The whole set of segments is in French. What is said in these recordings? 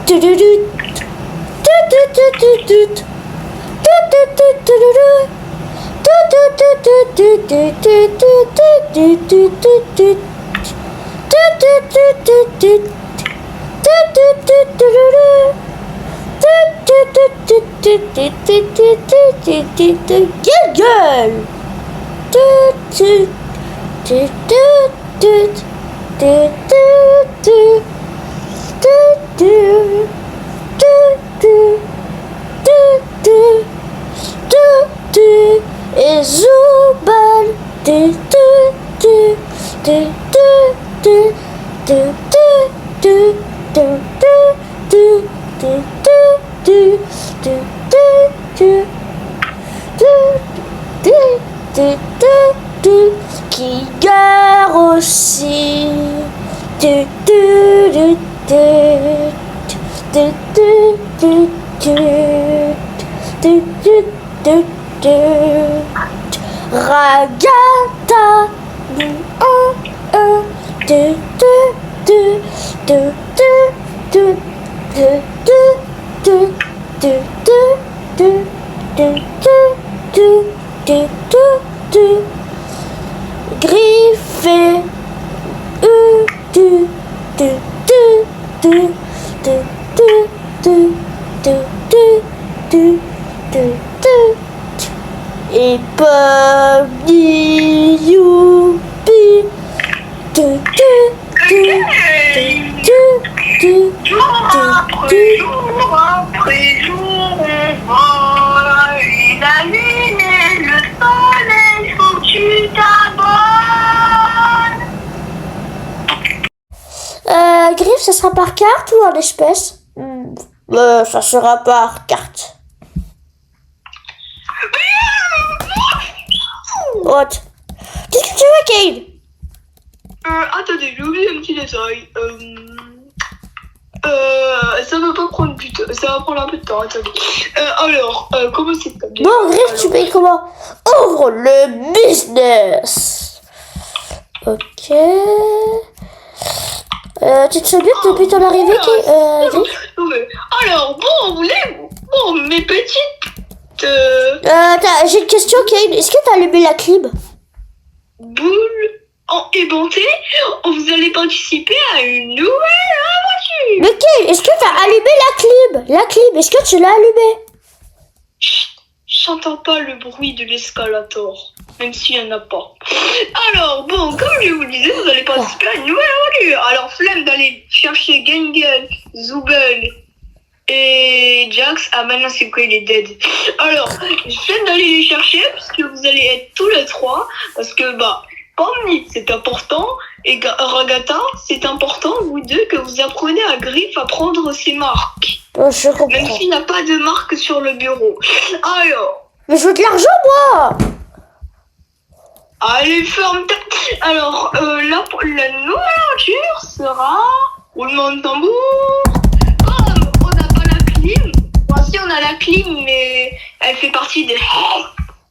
Quelle gueule! Et Zubal qui gare aussi Ragata Griffé et Poggy Youpi Jour après jour, on voit une lune et le soleil, faut que tu t'abonnes. Griff, ça sera par carte ou en espèces? Ça sera par carte. What? Qu'est-ce que tu veux, Kane? Attendez, j'ai oublié un petit détail. Ça va pas prendre du temps, ça va prendre un peu de temps, attendez. Alors, comment c'est comme Bon, Griff, tu payes comment? Ouvre le business. Ok. Tu te sens bien depuis ton arrivée, Griff? Alors, bon, mes petites... J'ai une question, Kane. Est-ce que t'as allumé la clim? Boule en ébanté, vous allez participer à une nouvelle aventure. Mais Kane, est-ce que t'as allumé la clim? La clim, est-ce que tu l'as allumée? Chut, j'entends pas le bruit de l'escalator, même s'il n'y en a pas. Alors, bon, comme je vous le disais, vous allez participer à une nouvelle aventure. Alors, flemme d'aller chercher Gengen, Zubel et Jax. Ah, maintenant, c'est quoi, il est dead. Alors, flemme d'aller les chercher, parce que vous allez être tous les trois, parce que, Pomni, c'est important, et Ragata, c'est important, vous deux, que vous apprenez à Griff à prendre ses marques. Je comprends. Même s'il n'y a pas de marque sur le bureau. Alors... Mais je veux de l'argent, moi! Allez, ferme ta... Alors, la nouvelle aventure sera... roulement de tambour. Comme on n'a pas la clim... Bon, si, on a la clim, mais elle fait partie des...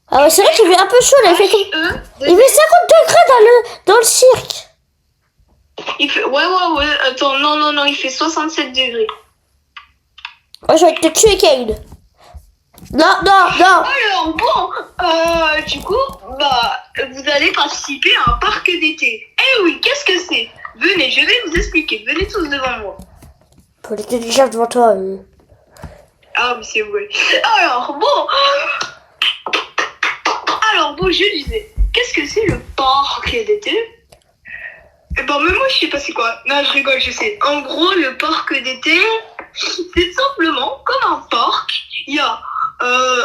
Ah ouais, c'est vrai qu'il fait un peu chaud, là. Il fait 50 degrés dans le cirque. Il fait... Ouais. Attends, non, il fait 67 degrés. Moi, je vais te tuer, Kane. Non. Alors, bon, du coup, vous allez participer à un parc d'été. Eh oui, qu'est-ce que c'est? Venez, je vais vous expliquer. Venez tous devant moi. Pour l'été déjà devant toi. Ah, mais c'est vrai. Alors, bon, je disais, qu'est-ce que c'est le parc d'été? Même moi, je sais pas c'est quoi. Non, je rigole, je sais. En gros, le parc d'été, c'est simplement comme un parc. Il y a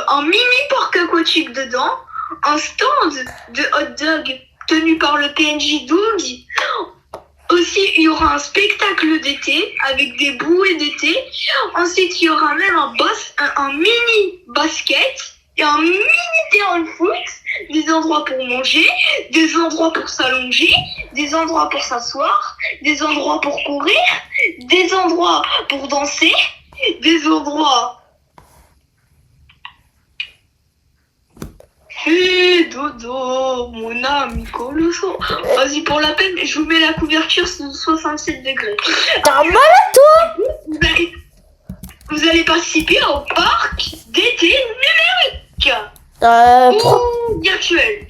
un mini parc aquatique dedans, un stand de hot dog tenu par le PNJ Doug. Aussi, il y aura un spectacle d'été avec des bouées d'été. Ensuite, il y aura même un mini basket. Il y a un mini terrain de foot, des endroits pour manger, des endroits pour s'allonger, des endroits pour s'asseoir, des endroits pour courir, des endroits pour danser, des endroits... Hé, dodo, mon ami colosso. Vas-y, pour la peine, je vous mets la couverture sous 67 degrés. T'as mal à toi? participer au parc d'été numérique Pro- ou virtuel.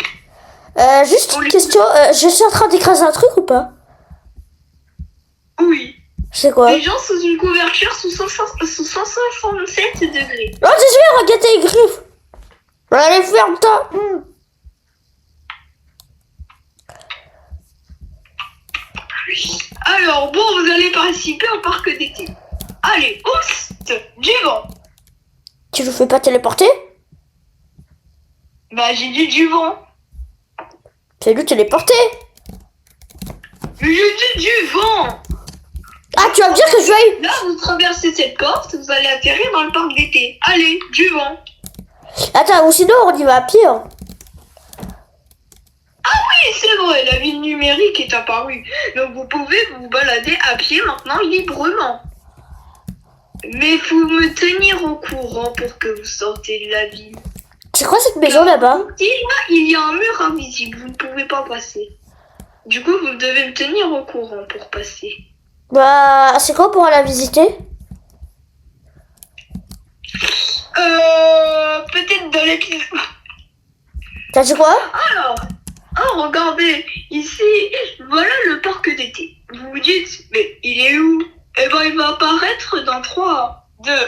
Juste une question, je suis en train d'écraser un truc ou pas? Oui. C'est quoi? Les gens sous une couverture sous 167 degrés. Oh, désolé, regarde tes griffes. Allez, ferme-toi. Alors, bon, vous allez participer au parc d'été. Allez, host du vent. Tu nous fais pas téléporter? Bah, j'ai dit du vent. C'est nous téléporter. Mais j'ai dit du vent. Ah, tu vas me dire que je vais... Là, vous traversez cette porte, vous allez atterrir dans le parc d'été. Allez, du vent. Attends, ou sinon on y va à pied. Hein. Oui, c'est vrai, la ville numérique est apparue. Donc vous pouvez vous balader à pied maintenant librement. Mais faut me tenir au courant pour que vous sortez de la ville. C'est quoi cette maison là-bas? Il y a un mur invisible, vous ne pouvez pas passer. Du coup, vous devez me tenir au courant pour passer. Bah, c'est quoi pour aller visiter? Peut-être dans l'épisode. T'as dit quoi? Alors, oh, regardez, ici, voilà le parc d'été. Vous vous dites, mais il est où? Eh ben, il va apparaître dans 3, 2, 1.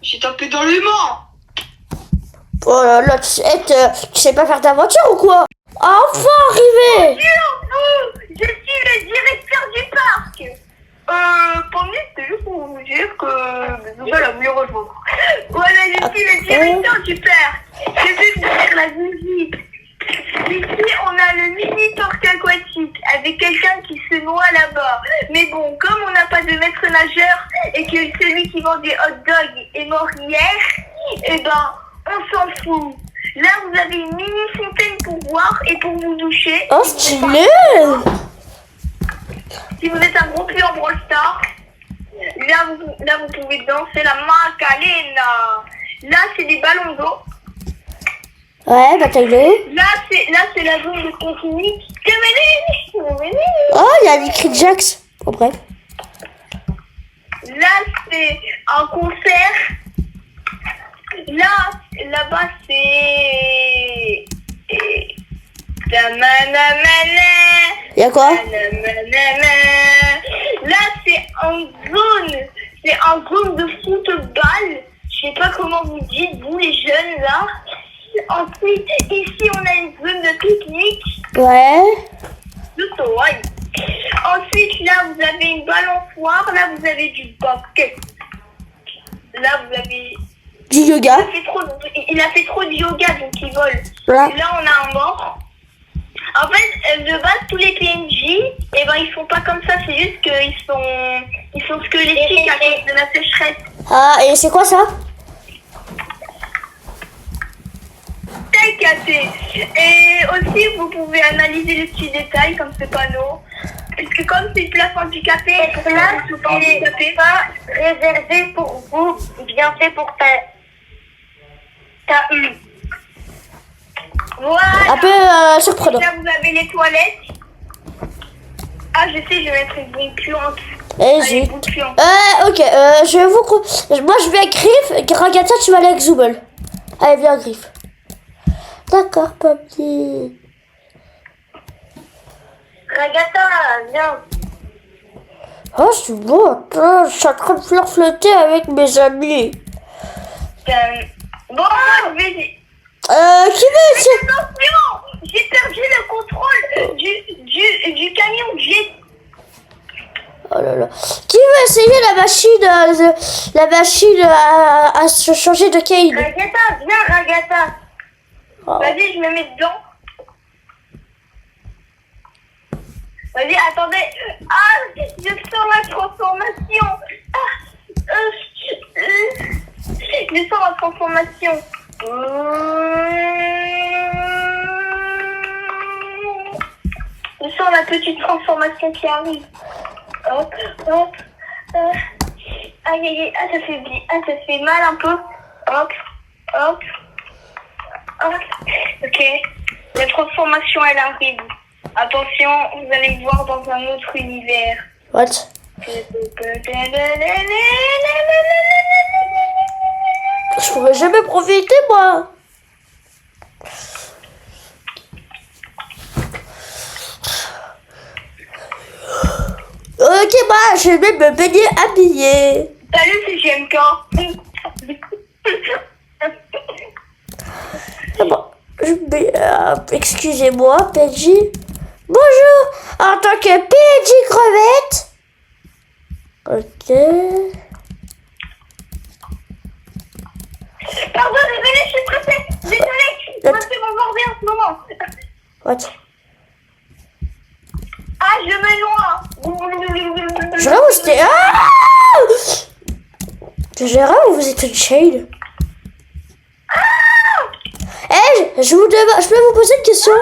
J'ai tapé dans les mains. Oh là là, tu sais pas faire d'aventure ou quoi? Enfin arrivé! Je suis le directeur du parc. Pour c'était juste pour vous dire que Zoubal a voulu rejoindre. Voilà, je suis le directeur du parc. Je vais vous faire la visite. Ici, on a le mini parc aquatique avec quelqu'un qui se noie là-bas. Mais bon, comme on n'a pas de maître nageur et que celui qui vend des hot dogs est mort hier, eh ben, on s'en fout. Là, vous avez une mini fontaine pour boire et pour vous doucher. Oh, stylé! Si vous êtes un gros cul en Brawl Stars, là, vous pouvez danser la Macarena. Là, c'est des ballons d'eau. Ouais, bah t'as vu. Là, c'est la zone de continue. Oh, il y a écrit Jax. Bon, bref. Là, c'est un concert. Là-bas, c'est... Il y a quoi? Là, c'est en zone de football. Je sais pas comment vous dites, vous les jeunes, là. Ensuite, ici, on a une zone de pique-nique. Ouais. Ouais. Ensuite, là, vous avez une balançoire. Là, vous avez du basket. Là, vous avez... Du yoga. Il a fait trop de yoga, donc il vole. Ouais. Là, on a un mort. En fait, de base, tous les PNJ, eh ben, ils font pas comme ça. C'est juste qu'ils sont squelettiques à cause de la sécheresse. Ah, et c'est quoi ça? Taille cassée. Et aussi, vous pouvez analyser les petits détails comme ce panneau. Parce que comme c'est une place handicapée, c'est pas réservé pour vous, bien fait pour ta Voilà. Un peu surprenant. Là, vous avez les toilettes. Ah, je sais, je vais mettre une bonne puante. Et Ok, je vais vous... Moi, je vais avec Griff. Ragata, tu vas aller avec Zoubel. Allez, viens, Griff. D'accord, papier. Ragata, viens. Oh, c'est beau. Attends, je suis en train de flirter avec mes amis. Bon, je vais... Qui veut essayer... Attention, j'ai perdu le contrôle du camion jet. Oh là là. Qui veut essayer la machine à se changer de Kane? Ragata, viens, Ragata. Oh. Vas-y, je me mets dedans. Vas-y, attendez. Ah, je sens la transformation. Je sens la transformation. Je sens la petite transformation qui arrive. Hop, hop. Aïe, aïe, aïe. Ah, ça fait mal un peu. Hop, hop. Hop. Ok. La transformation, elle arrive. Attention, vous allez me voir dans un autre univers. What? Je pourrais jamais profiter, moi. Ok, bah, je vais me baigner habillé. Salut, c'est GMK. Ah bon, excusez-moi, PJ. Bonjour, en tant que PJ crevette. Ok. Pardon, désolé, je suis pressée. Désolé, je me fais m'emborder en ce moment. What? Ah, je me noie. Je rêve où c'était. Ah! Je rêve où vous êtes une chaîne. Eh, je peux vous poser une question?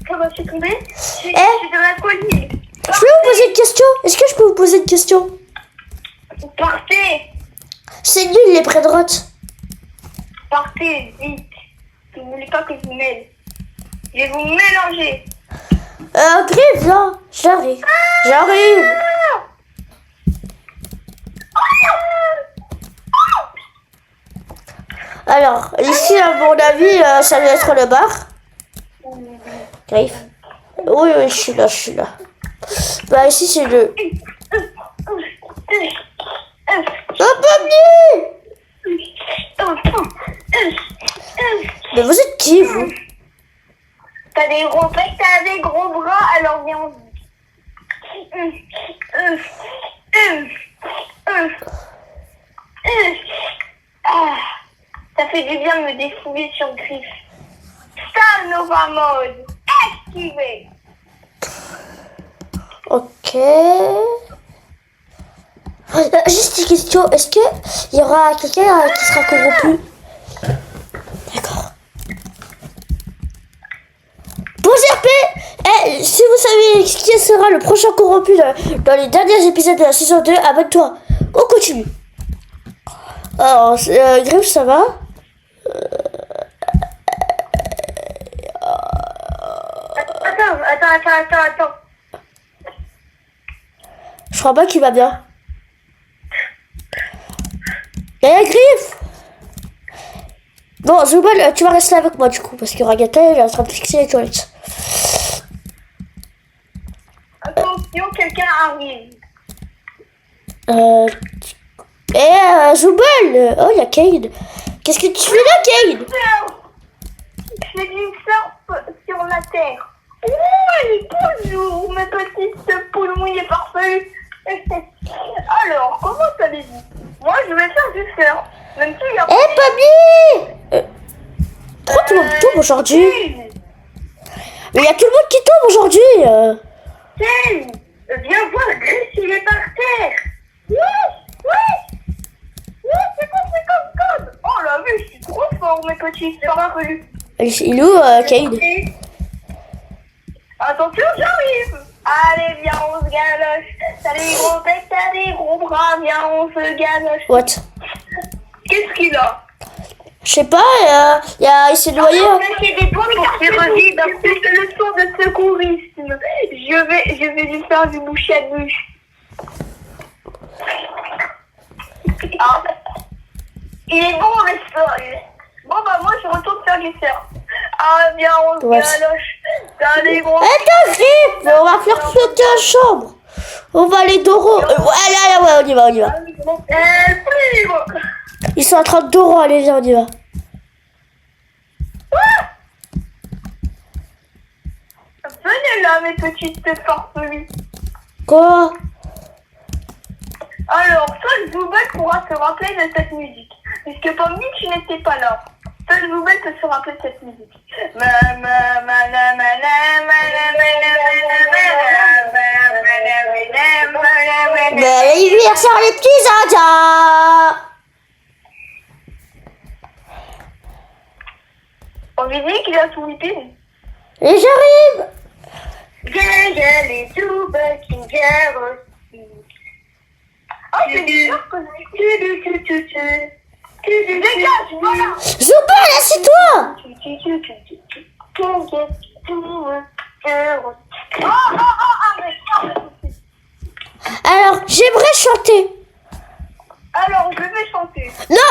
Comment je suis tombée? Je suis dans la colline. Je peux vous poser une question? Est-ce que je peux vous poser une question? Partez. C'est nul les prédrotes. Partez, vite. Si vous voulez pas que je vous mêle. Je vais vous mélanger. Grive là, j'arrive. J'arrive. Alors, ici, à mon avis, ça doit être le bar. Grive. Oui, oui, je suis là. Bah, ici, c'est le... Oh, Pammy! Mais vous êtes qui, vous? T'as des gros pecs, t'as des gros bras, alors viens on ça fait du bien de me défouler sur Griff. Star Nova Mode, activé. Ok. Juste une question, est-ce qu'il y aura quelqu'un qui sera corrompu? D'accord. Bon RP, si vous savez qui sera le prochain corrompu dans les derniers épisodes de la saison 2, abonne-toi. On continue. Alors, Griff, ça va? Attends. Je crois pas qu'il va bien. Griff! Bon, Zubal, tu vas rester avec moi du coup, parce que Ragata elle est en train de fixer les toilettes. Attention, quelqu'un arrive. Zubal! Oh, il y a Cade. Qu'est-ce que tu fais là, Cade? Je fais du surf sur la terre. Bonjour, mes petites poules mouillées parfaites. Alors, comment allez-vous? Moi, je vais faire du surf. Même s'il y a... Pammy! Pourquoi tout le monde tombe aujourd'hui? Mais il y a tout le monde qui tombe aujourd'hui. Viens voir, Griff, il est par terre. Ouais, c'est comme. Oh la vue, je suis trop fort, mes petits parfaites. Il est où, Cade? Attention, j'arrive. Allez, viens, on se galoche. T'as des gros pecs, t'as des gros bras, viens, on se galoche. What? Qu'est-ce qu'il a? Je sais pas, il s'est noyé. C'est des points pour faire c'est le son de secourisme. Je vais lui faire du bouche à bouche. Ah. Il est bon le sol. Bon bah moi je retourne faire du surf. Ah bien on se galoche. T'as des gros... Attends, vite, on va faire flotter la chambre. On va aller Doro. Ouais, on y va. Ils sont en train de Doro, allez, viens, on y va. Venez là mes petites farfelues. Quoi? Alors, seul Zoubel pourra se rappeler de cette musique. Puisque Pommy, tu n'étais pas là. Seul Zoubel peut se rappeler de cette musique. L'anniversaire les petits Indiens. On lui dit qu'il a tout week-end. Et j'arrive. Gaga les Zoubel qui gèrent aussi. Oh, c'est bizarre que dégage, voilà. Zoubel, assieds-toi. Arrête. Alors, j'aimerais chanter. Alors, je vais chanter. Non,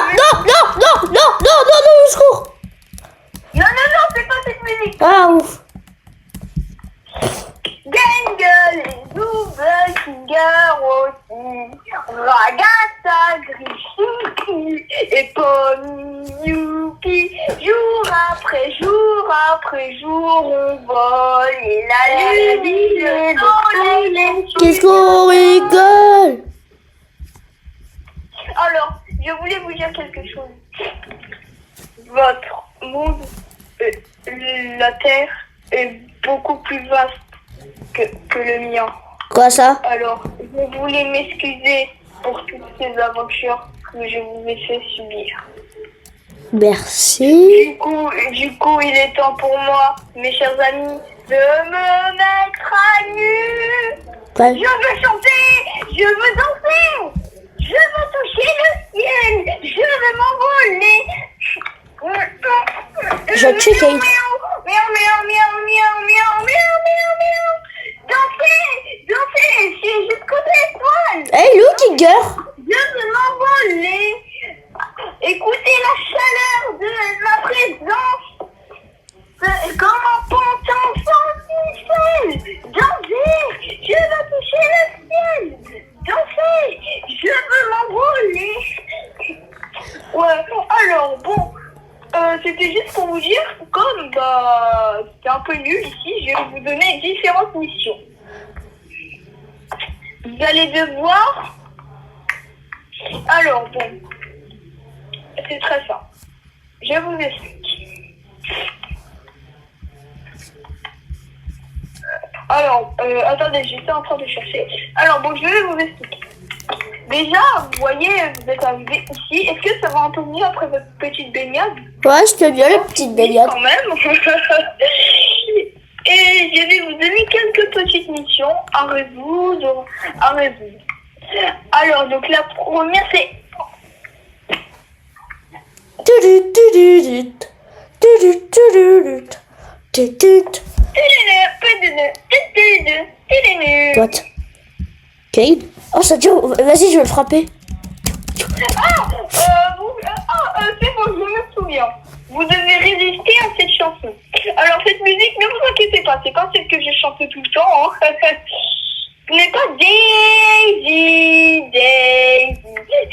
au secours. Non, c'est pas cette musique. Ah, ouf. Gangue, les doubles fingers aussi. Ragazza, Grishiki et Pony Yuki. Jour après jour, on vole. Et la lune est dans les Qu'est-ce qu'on rigole? Alors, je voulais vous dire quelque chose. Votre monde, la Terre, est beaucoup plus vaste que le mien. Quoi ça? Alors, je voulais m'excuser pour toutes ces aventures que je vous ai fait subir. Merci. Du coup, il est temps pour moi, mes chers amis, de me mettre à nu. Ouais. Je veux chanter, je veux danser, je veux toucher le ciel, je veux m'envoler. Je tue Kate. Danser, jusqu'aux étoiles. Hey, Lou Tiger. Je veux m'envoler. Écoutez la chaleur de ma présence. Comme un ponton sans ficelle. Danser, je veux toucher le ciel. Danser, je veux m'envoler. Ouais, alors bon, c'était juste pour vous dire, comme c'était un peu nul ici, je vais vous donner différentes missions. Vous allez devoir... Alors bon, c'est très simple. Je vous explique. Alors, attendez, j'étais en train de chercher. Alors bon, je vais vous expliquer. Déjà, vous voyez, vous êtes arrivé ici. Est-ce que ça va un peu mieux après votre petite baignade? Ouais, je te bien la petite baignade. Quand même. Et je vais vous donner quelques petites missions à résoudre. Alors, donc la première, c'est... What? Kate? Oh, ça dure. Vas-y, je vais le frapper. c'est bon, je me souviens. Vous devez résister à cette chanson. Alors, cette musique, ne vous inquiétez pas, c'est pas celle que je chante tout le temps. Hein. Ce n'est pas Daisy.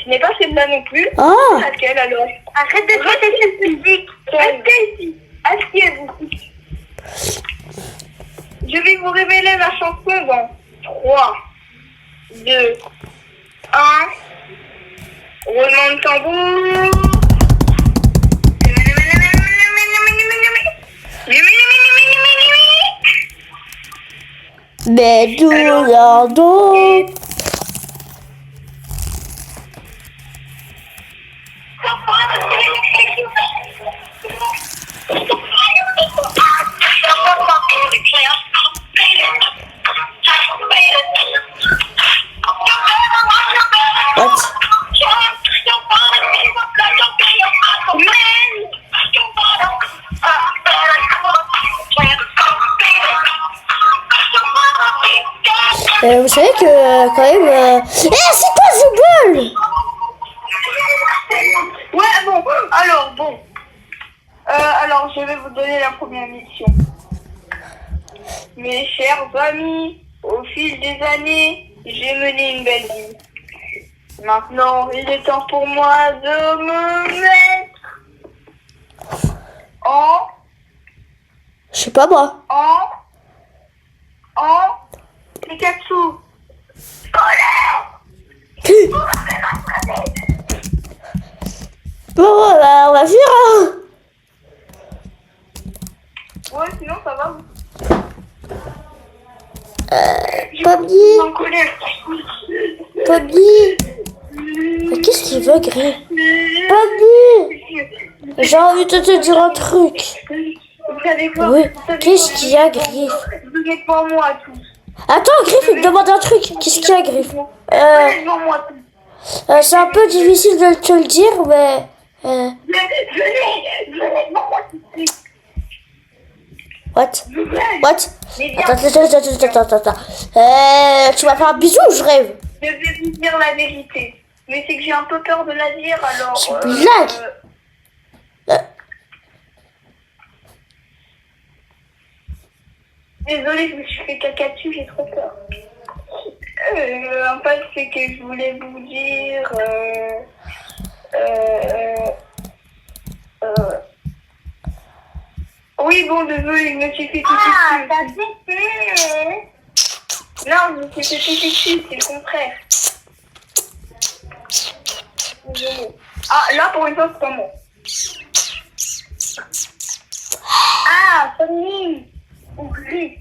Ce n'est pas celle-là non plus. Ah! C'est laquelle alors? Arrête de chanter cette musique. Restez ici. Asseyez-vous. Je vais vous révéler la chanson dans 3, 2, 1. Roulement de tambour. Mais d'où l'ordre? What? Vous savez que quand même... Eh, c'est quoi ce bol? Ouais, bon, alors, bon. Alors, je vais vous donner la première mission. Mes chers amis, au fil des années, j'ai mené une belle vie. Maintenant, il est temps pour moi de me mettre en... Je sais pas moi. En Pikachu. Bon, bah, on va fuir, hein. Ouais, sinon ça va. Pomni, En colère. Pomni. Mais qu'est-ce qu'il veut, Gris? Pomni, j'ai envie de te dire un truc. Vous savez quoi? Oui, qu'est-ce qu'il y a, Griff? Vous êtes devant moi tous. Attends, Griff, il me demande un truc. Qu'est-ce qu'il y a, Griff? Vous êtes devant moi tous. C'est un peu difficile de te le dire, mais... Venez devant moi tout de suite. What? Ouais. What? Mais viens, Attends. Tu vas faire un bisou ou je rêve? je vais vous dire la vérité. Mais c'est que j'ai un peu peur de la dire, alors... Tu blagues. Désolée, je me suis fait caca dessus, j'ai trop peur. En fait, c'est que je voulais vous dire... Oui, bon, désolée, je me suis fait pipi dessus. T'as pété. Non, je me suis fait pipi dessus, c'est le contraire. Désolée. Ah, là, pour une fois, c'est pas moi. Ah, Fanny. Oui.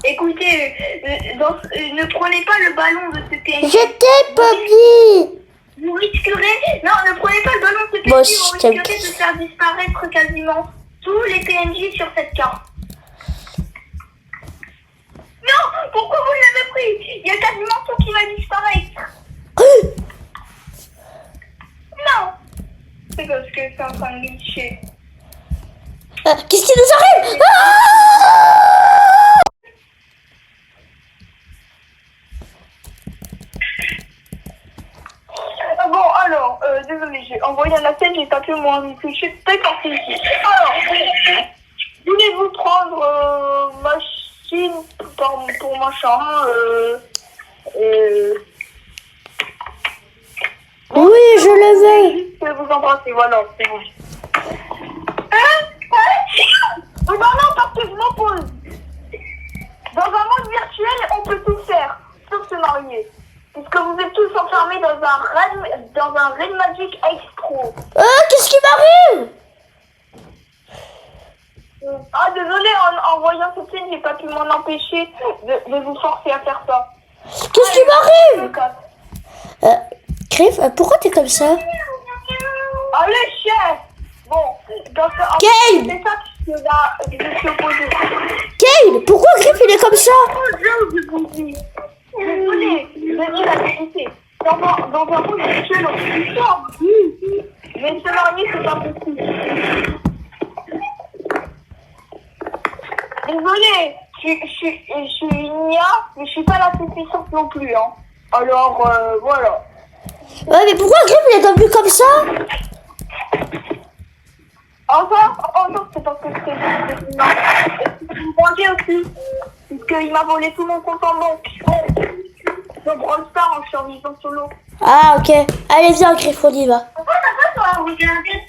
Écoutez, ne prenez pas le ballon de ce PNJ. Je t'ai pas dit. Vous risquerez... Non, ne prenez pas le ballon de ce PNJ. Moi, Vous je t'aime. risquerez de faire disparaître quasiment tous les PNJ sur cette carte. Non, pourquoi vous l'avez pris? Il y a quasiment tout qui va disparaître. Non. C'est parce que c'est en train de glitcher. Qu'est-ce qui nous arrive? Bon, alors, désolé, j'ai envoyé un appel, j'ai pas pu m'en réfléchir, c'est parti ici. Alors, voulez-vous prendre machine pour machin, Oui, je le veux. je vais vous embrasser, voilà, c'est bon. Non, non, parce que je m'oppose. Dans un monde virtuel, on peut tout faire, sauf se marier. Puisque vous êtes tous enfermés dans un Red Magic X-Pro. Qu'est-ce qui m'arrive? Ah, désolé, en voyant cette scène, j'ai pas pu m'en empêcher de vous forcer à faire ça. Qu'est-ce qui m'arrive? Griff, pourquoi t'es comme ça? Allez, chef. Bon, donc, Kale! c'est ça que je suis opposée. Kale, pourquoi Griff il est comme ça? Désolé, je dis la vérité. Dans un monde virtuel, on peut tout faire. Mais se marier, c'est pas possible. Désolé, je suis une IA, mais je suis pas la plus puissante non plus, hein. Alors, voilà. Ouais, mais pourquoi Griff il est devenu comme ça? Encore, c'est parce que c'est une manger aussi. Puisqu'il m'a volé tout mon compte en banque. Je Brawl Stars en survivant solo. Ah, ok. Allez, viens, Griff, on y va. Pourquoi t'as pas toi regarder?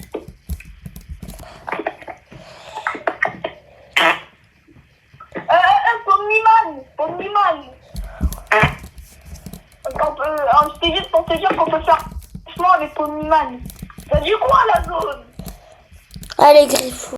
Pomniman. C'était juste pour te dire qu'on peut faire franchement avec Pomniman. T'as dit quoi la zone? Allez, Griff.